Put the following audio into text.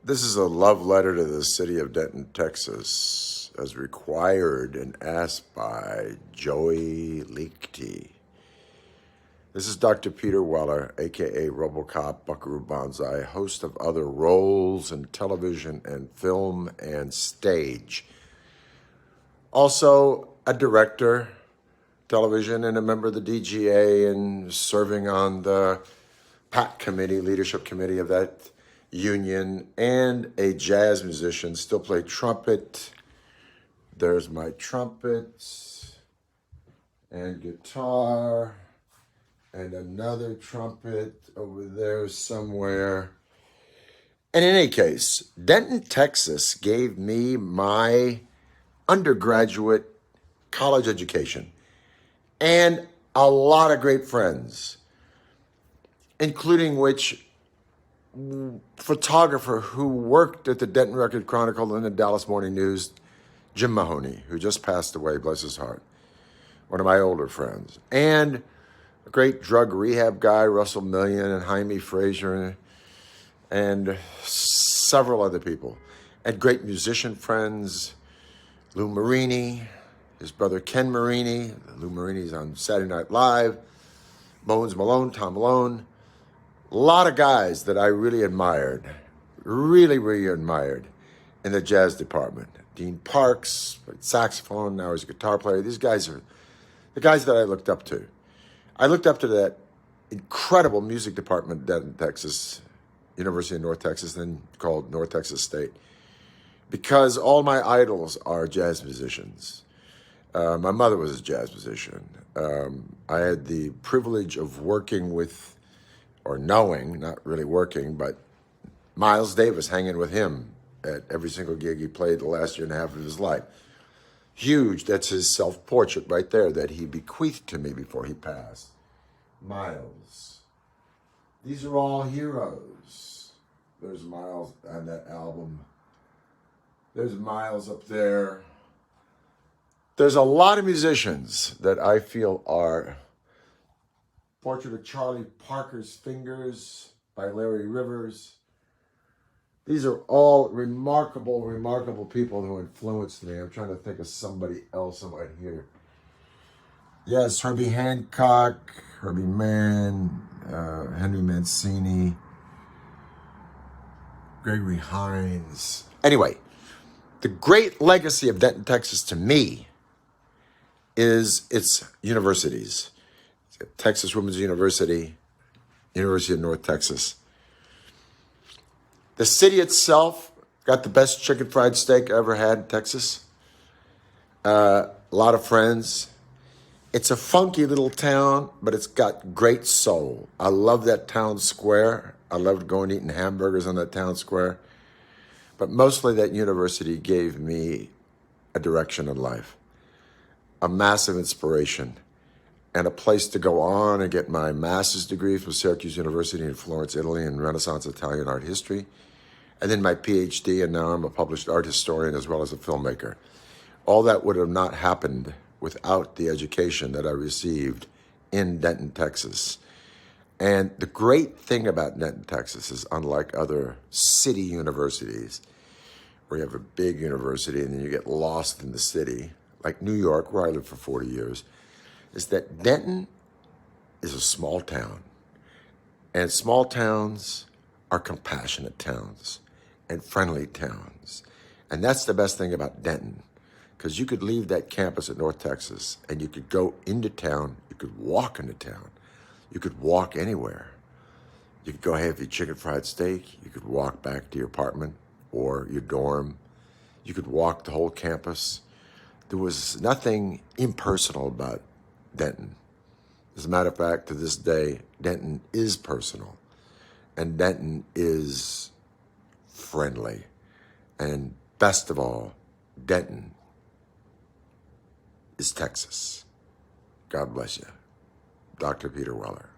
This is a love letter to the city of Denton, Texas, as required and asked by Joey Leakty. This is Dr. Peter Weller, aka Robocop Buckaroo Banzai, host of other roles in television and film and stage. Also a director, television, and a member of the DGA and serving on the PAC committee, leadership committee of that union, and a jazz musician, still play trumpet. There's my trumpet and guitar and another trumpet over there somewhere. And in any case, Denton, Texas gave me my undergraduate college education and a lot of great friends, including which photographer who worked at the Denton Record Chronicle and the Dallas Morning News, Jim Mahoney, who just passed away, bless his heart, one of my older friends, and a great drug rehab guy, Russell Million, and Jaime Frazier, and several other people, and great musician friends, Lou Marini, his brother Ken Marini. Lou Marini's on Saturday Night Live, Bones Malone, Tom Malone. A lot of guys that I really admired, really admired in the jazz department. Dean Parks, played saxophone, now he's a guitar player. These guys are the guys that I looked up to. I looked up to that incredible music department down in Texas, University of North Texas, then called North Texas State, because all my idols are jazz musicians. My mother was a jazz musician. I had the privilege of working with, or knowing, not really working, but Miles Davis, hanging with him at every single gig he played the last year and a half of his life. Huge, that's his self-portrait right there that he bequeathed to me before he passed. Miles. These are all heroes. There's Miles on that album. There's Miles up there. There's a lot of musicians that I feel are Portrait of Charlie Parker's Fingers by Larry Rivers. These are all remarkable people who influenced me. I'm trying to think of somebody else right here. Yes, Herbie Hancock, Herbie Mann, Henry Mancini, Gregory Hines. Anyway, the great legacy of Denton, Texas to me is its universities. Texas Women's University, University of North Texas. The city itself got the best chicken fried steak I ever had in Texas. A lot of friends. It's a funky little town, but it's got great soul. I love that town square. I loved going and eating hamburgers on that town square. But mostly that university gave me a direction in life, a massive inspiration, and a place to go on and get my master's degree from Syracuse University in Florence, Italy, in Renaissance Italian art history, and then my PhD, and now I'm a published art historian as well as a filmmaker. All that would have not happened without the education that I received in Denton, Texas. And the great thing about Denton, Texas is, unlike other city universities, where you have a big university and then you get lost in the city, like New York, where I lived for 40 years, is that Denton is a small town. And small towns are compassionate towns and friendly towns. And that's the best thing about Denton, because you could leave that campus at North Texas and you could go into town, you could walk into town, you could walk anywhere. You could go have your chicken fried steak, you could walk back to your apartment or your dorm, you could walk the whole campus. There was nothing impersonal about Denton. As a matter of fact, to this day, Denton is personal, and Denton is friendly, and best of all, Denton is Texas. God bless you. Dr. Peter Weller.